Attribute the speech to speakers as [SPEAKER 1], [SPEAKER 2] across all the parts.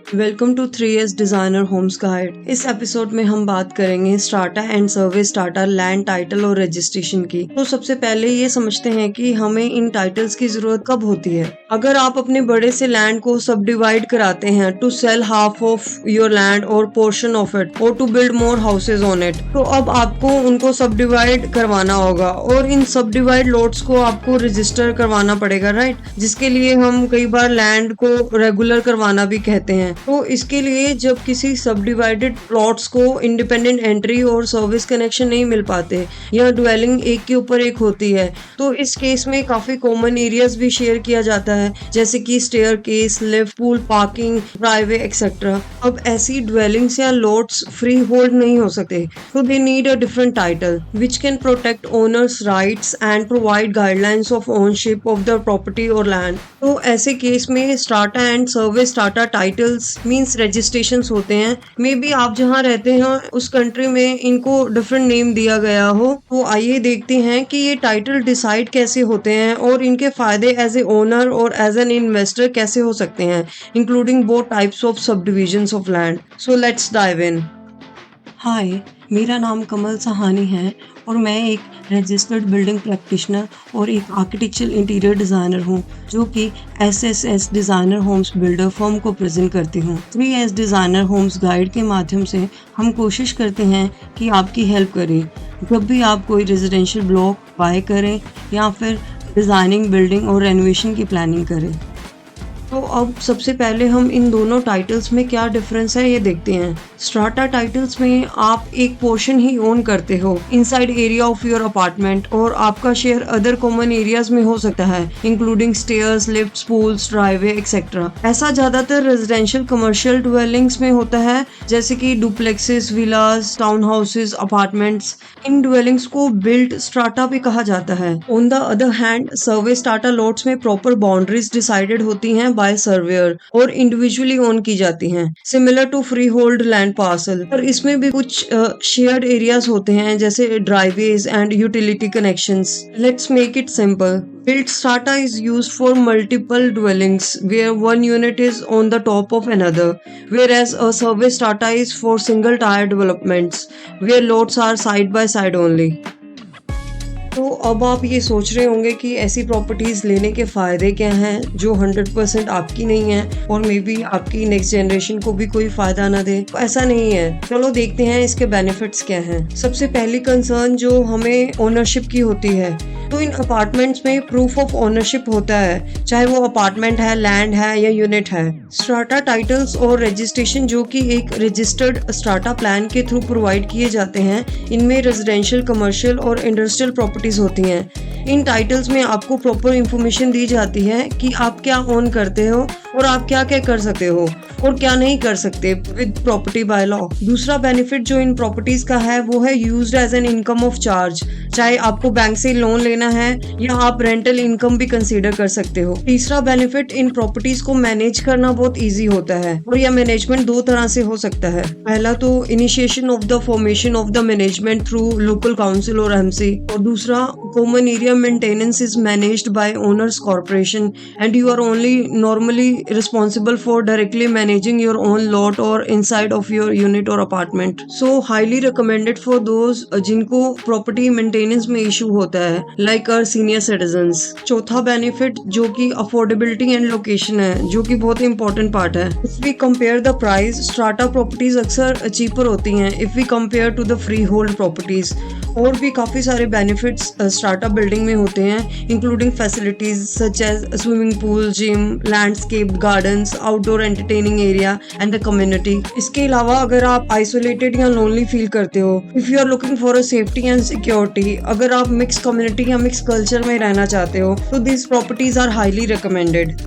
[SPEAKER 1] Welcome to 3S designer homes guide. इस episode में हम बात करेंगे strata and survey strata land title और रजिस्ट्रेशन की। तो सबसे पहले ये समझते हैं कि हमें इन टाइटल्स की जरूरत कब होती है। अगर आप अपने बड़े से लैंड को सब डिवाइड कराते हैं to sell half of your land और पोर्शन ऑफ इट और to build more houses on it, तो अब आपको उनको सब डिवाइड करवाना होगा और इन सब डिवाइड लॉट्स को आपको रजिस्टर करवाना पड़ेगा, राइट। जिसके लिए हम कई बार लैंड को रेगुलर करवाना भी कहते हैं। तो इसके लिए जब किसी सब डिवाइडेड प्लॉट्स को इंडिपेंडेंट एंट्री और सर्विस कनेक्शन नहीं मिल पाते या ड्वेलिंग एक के ऊपर एक होती है, तो इस केस में काफी कॉमन एरियाज भी शेयर किया जाता है, जैसे कि staircase, lift, pool, parking, driveway etcetera. अब ऐसी ड्वेलिंग्स या लॉट्स फ्री होल्ड नहीं हो सकते, तो they need a different title which can protect owners rights and provide guidelines of ownership of the property और लैंड। तो ऐसे केस में strata and survey strata titles means registrations होते हैं। मे बी आप जहां रहते हैं उस कंट्री में इनको डिफरेंट नेम दिया गया हो। तो आइए देखते हैं कि ये टाइटल डिसाइड कैसे होते हैं और इनके फायदे एज ए ओनर और एज एन इन्वेस्टर कैसे हो सकते हैं, including both types of subdivisions of land. So let's dive in. Hi, मेरा नाम कमल सहानी है और मैं एक रजिस्टर्ड बिल्डिंग प्रैक्टिशनर और एक आर्किटेक्चरल इंटीरियर डिज़ाइनर हूँ, जो कि SSS designer homes builder firm को प्रेजेंट करती हूँ। 3S डिज़ाइनर होम्स गाइड के माध्यम से हम कोशिश करते हैं कि आपकी हेल्प करें जब भी आप कोई रेजिडेंशियल ब्लॉक बाय करें या फिर डिज़ाइनिंग, बिल्डिंग और रेनोवेशन की प्लानिंग करें। तो अब सबसे पहले हम इन दोनों टाइटल्स में क्या डिफरेंस है ये देखते हैं। स्ट्राटा टाइटल्स में आप एक पोर्शन ही ओन करते हो inside area of your apartment और आपका शेयर अदर कॉमन एरियाज में हो सकता है, including stairs, lifts, pools, driveway etcetera. ऐसा ज्यादातर रेजिडेंशियल कमर्शियल ड्वेलिंग्स में होता है, जैसे कि duplexes, villas, town houses, apartments. इन ड्वेलिंग्स को बिल्ट स्ट्राटा भी कहा जाता है। On the other hand survey strata lots में प्रॉपर बाउंड्रीज डिसाइडेड होती हैं बाय सर्वेयर और इंडिविजुअली ओन की जाती हैं, similar to freehold land parcel. पर इसमें भी कुछ शेयर्ड एरियाज होते हैं, जैसे driveways and utility connections. Let's make it simple. Built strata is used for multiple dwellings where one unit is on the top of another, whereas a service strata is for single tier developments where lots are side by side only. तो अब आप ये सोच रहे होंगे कि ऐसी properties लेने के फायदे क्या हैं जो 100% आपकी नहीं है और मे बी आपकी नेक्स्ट जनरेशन को भी कोई फायदा ना दे। तो ऐसा नहीं है, चलो देखते हैं इसके बेनिफिट्स क्या हैं। सबसे पहली कंसर्न जो हमें ओनरशिप की होती है, तो इन अपार्टमेंट्स में प्रूफ ऑफ ओनरशिप होता है, चाहे वो अपार्टमेंट है, लैंड है या यूनिट है। स्ट्राटा टाइटल्स और रजिस्ट्रेशन जो कि एक रजिस्टर्ड स्ट्राटा प्लान के थ्रू प्रोवाइड किए जाते हैं, इनमें रेजिडेंशियल, कमर्शियल और इंडस्ट्रियल प्रॉपर्टीज होती हैं। इन टाइटल्स में आपको प्रॉपर इंफॉर्मेशन दी जाती है कि आप क्या ओन करते हो और आप क्या क्या कर सकते हो और क्या नहीं कर सकते विद प्रॉपर्टी बाय लॉ। दूसरा बेनिफिट जो इन प्रॉपर्टीज का है वो है used as an income of charge, चाहे आपको बैंक से लोन लेना है या आप रेंटल इनकम भी कंसीडर कर सकते हो। तीसरा बेनिफिट, इन प्रॉपर्टीज को मैनेज करना बहुत इजी होता है और यह मैनेजमेंट दो तरह से हो सकता है। पहला तो initiation of the formation of the management through local council और MC, और दूसरा common area maintenance is managed by owners corporation and you are only normally responsible for directly managing your own lot or inside of your unit or apartment. So highly recommended for those जिनको property maintenance में issue होता है, like our senior citizens. चौथा benefit जो कि affordability and location है, जो कि बहुत important part है। If we compare the price, strata properties अक्सर cheaper होती हैं if we compare to the freehold properties। और भी काफी सारे benefits strata building में होते हैं, including facilities such as swimming pool, gym, landscape gardens, outdoor entertaining area and the community. इसके अलावा अगर आप आइसोलेटेड या लोनली फील करते हो, if you are looking for a safety and security, अगर आप मिक्स कम्युनिटी या मिक्स कल्चर में रहना चाहते हो, तो this properties are highly recommended.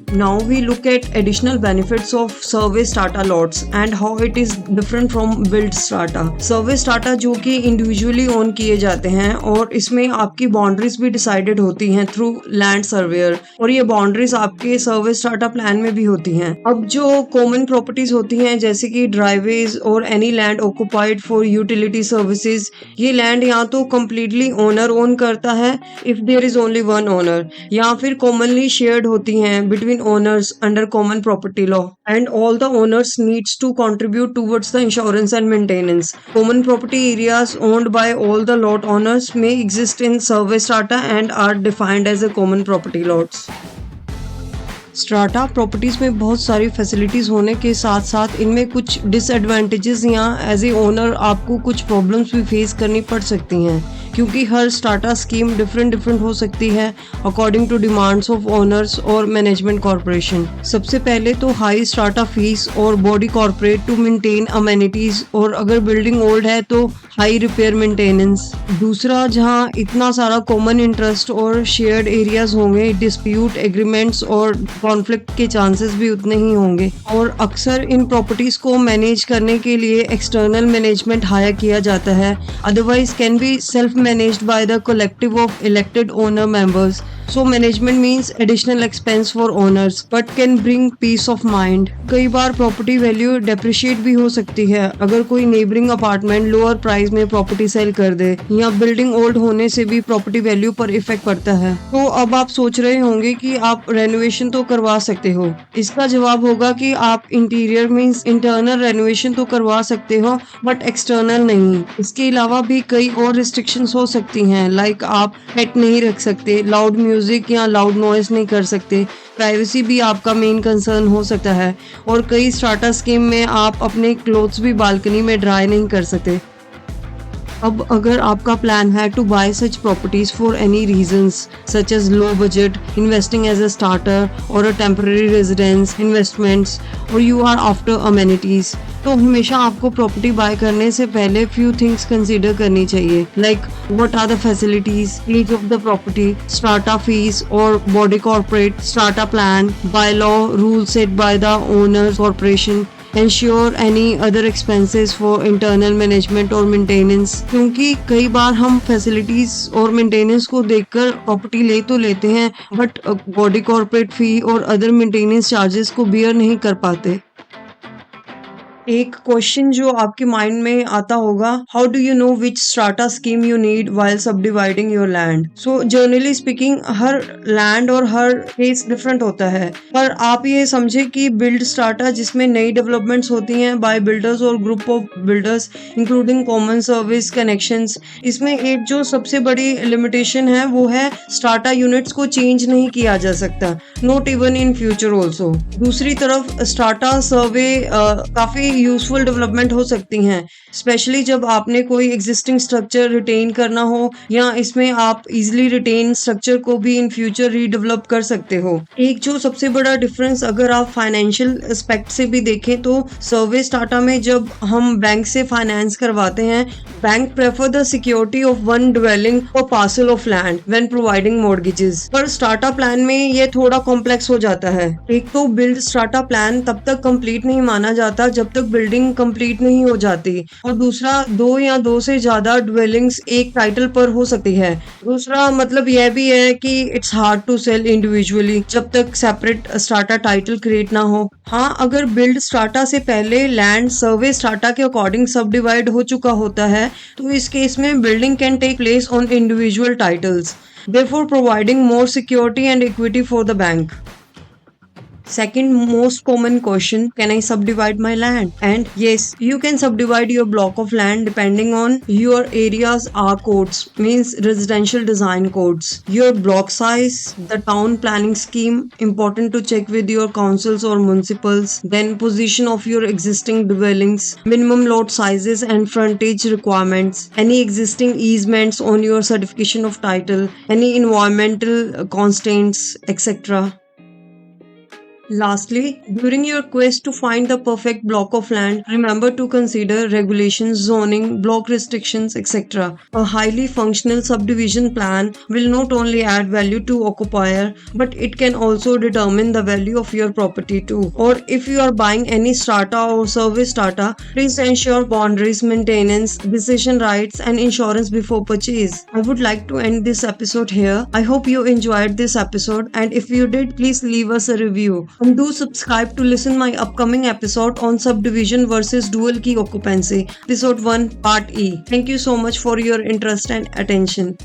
[SPEAKER 1] Now we look at additional benefits of survey strata lots and how it is different from built strata. Survey strata जो कि इंडिविजुअली ओन किए जाते हैं और इसमें आपकी बाउंड्रीज भी डिसाइडेड होती हैं थ्रू लैंड सर्वेयर, और ये बाउंड्रीज आपके सर्वे स्ट्राटा प्लान में भी होती हैं। अब जो कॉमन प्रॉपर्टीज होती हैं, जैसे कि ड्राइवेज और any land occupied for utility services, ये लैंड या तो कम्प्लीटली ओनर ओन करता है if there is only one owner, या फिर कॉमनली शेयर्ड होती हैं between between owners under common property law, and all the owners needs to contribute towards the insurance and maintenance. Common property areas owned by all the lot owners may exist in survey strata and are defined as a common property lots. Strata properties में बहुत सारी facilities होने के साथ साथ इनमें कुछ disadvantages या एज ए ओनर आपको कुछ प्रॉब्लम्स भी फेस करनी पड़ सकती हैं, क्योंकि हर स्ट्राटा स्कीम डिफरेंट हो सकती है according to demands of owners और मैनेजमेंट कॉर्पोरेशन। सबसे पहले तो हाई स्ट्राटा फीस और body corporate to maintain amenities, और अगर बिल्डिंग ओल्ड है तो हाई रिपेयर मेंटेनेंस। दूसरा, जहां इतना सारा कॉमन इंटरेस्ट और शेयर्ड एरियाज होंगे, डिस्प्यूट एग्रीमेंट्स और कॉन्फ्लिक्ट के चांसेस भी उतने ही होंगे। और अक्सर इन प्रॉपर्टीज को मैनेज करने के लिए एक्सटर्नल मैनेजमेंट हायर किया जाता है, otherwise can be self managed by the collective of elected owner members. So management means additional expense for owners but can bring peace of mind. कई बार प्रॉपर्टी वैल्यू डेप्रिशिएट भी हो सकती है अगर कोई नेबरिंग अपार्टमेंट लोअर प्राइस में property cell कर दे, या बिल्डिंग ओल्ड होने से भी प्रॉपर्टी वैल्यू पर इफेक्ट पड़ता है। तो अब आप सोच रहे होंगे कि आप रेनोवेशन तो करवा सकते हो। इसका जवाब होगा कि आप इंटीरियर मीन्स इंटरनल रेनोवेशन तो करवा सकते हो बट एक्सटर्नल नहीं। इसके अलावा भी कई और रिस्ट्रिक्शंस हो सकती हैं, लाइक आप पेट नहीं रख सकते, लाउड म्यूजिक या लाउड नॉइस नहीं कर सकते, प्राइवेसी भी आपका मेन कंसर्न हो सकता है, और कई स्ट्राटा स्कीम में आप अपने क्लोथ्स भी बालकनी में ड्राई नहीं कर सकते। अब अगर आपका प्लान है to buy such properties for any reasons such as low budget, investing as a starter और अ टेम्पररी रेजिडेंस इन्वेस्टमेंट्स, और यू आर आफ्टर अमेनिटीज, तो हमेशा आपको प्रॉपर्टी बाय करने से पहले फ्यू थिंग्स कंसीडर करनी चाहिए, like what are the facilities, age of the property, strata fees और body corporate, strata plan, bylaw rule set by the owners corporation, ensure any other expenses for internal management और maintenance। क्योंकि कई बार हम facilities और maintenance को देखकर property ले तो लेते हैं बट बॉडी कॉर्पोरेट फी और अदर मेंटेनेंस चार्जेस को बियर नहीं कर पाते। एक क्वेश्चन जो आपके माइंड में आता होगा, how do you know which strata scheme you need while subdividing your land. So generally speaking हर लैंड और हर केस डिफरेंट होता है, पर आप ये समझे कि बिल्ड स्ट्राटा जिसमें नई डेवलपमेंट्स होती हैं बाय बिल्डर्स और group of builders including common service connections, इसमें एक जो सबसे बड़ी लिमिटेशन है वो है स्ट्राटा यूनिट्स को चेंज नहीं किया जा सकता, not even in future also. दूसरी तरफ स्ट्राटा सर्वे काफी यूजफुल डेवलपमेंट हो सकती हैं, स्पेशली जब आपने कोई एग्जिस्टिंग स्ट्रक्चर रिटेन करना हो, या इसमें आप इजीली रिटेन स्ट्रक्चर को भी इन फ्यूचर रीडेवलप कर सकते हो। एक जो सबसे बड़ा डिफरेंस अगर आप फाइनेंशियल एस्पेक्ट से भी देखें तो सर्वे स्ट्राटा में जब हम बैंक से फाइनेंस करवाते हैं, bank prefer the security of one dwelling और parcel of land when providing mortgages, पर स्ट्राटा प्लान में ये थोड़ा कॉम्प्लेक्स हो जाता है। एक तो बिल्ड स्ट्राटा प्लान तब तक कंप्लीट नहीं माना जाता जब तक बिल्डिंग कंप्लीट नहीं हो जाती, और दूसरा दो या दो से ज्यादा ड्वेलिंग्स एक टाइटल पर हो सकती है। दूसरा मतलब यह भी है कि it's hard to sell individually जब तक सेपरेट स्ट्राटा टाइटल क्रिएट ना हो। हाँ, अगर बिल्ड स्ट्राटा से पहले लैंड सर्वे स्ट्राटा के अकॉर्डिंग सब डिवाइड हो चुका होता है तो इस केस में building can take place on individual titles, therefore providing more security and equity for the bank. Second most common question, can I subdivide my land? And yes, you can subdivide your block of land depending on your area's R codes, means residential design codes, your block size, the town planning scheme, important to check with your councils or municipals, then position of your existing dwellings, minimum lot sizes and frontage requirements, any existing easements on your certification of title, any environmental constraints, etc. Lastly, during your quest to find the perfect block of land, remember to consider regulations, zoning, block restrictions, etc. A highly functional subdivision plan will not only add value to occupier, but it can also determine the value of your property too. Or if you are buying any strata or service strata, please ensure boundaries, maintenance, decision rights, and insurance before purchase. I would like to end this episode here. I hope you enjoyed this episode, and if you did, please leave us a review. And do subscribe to listen my upcoming episode on subdivision versus dual key occupancy, episode 1 part E. Thank you so much for your interest and attention.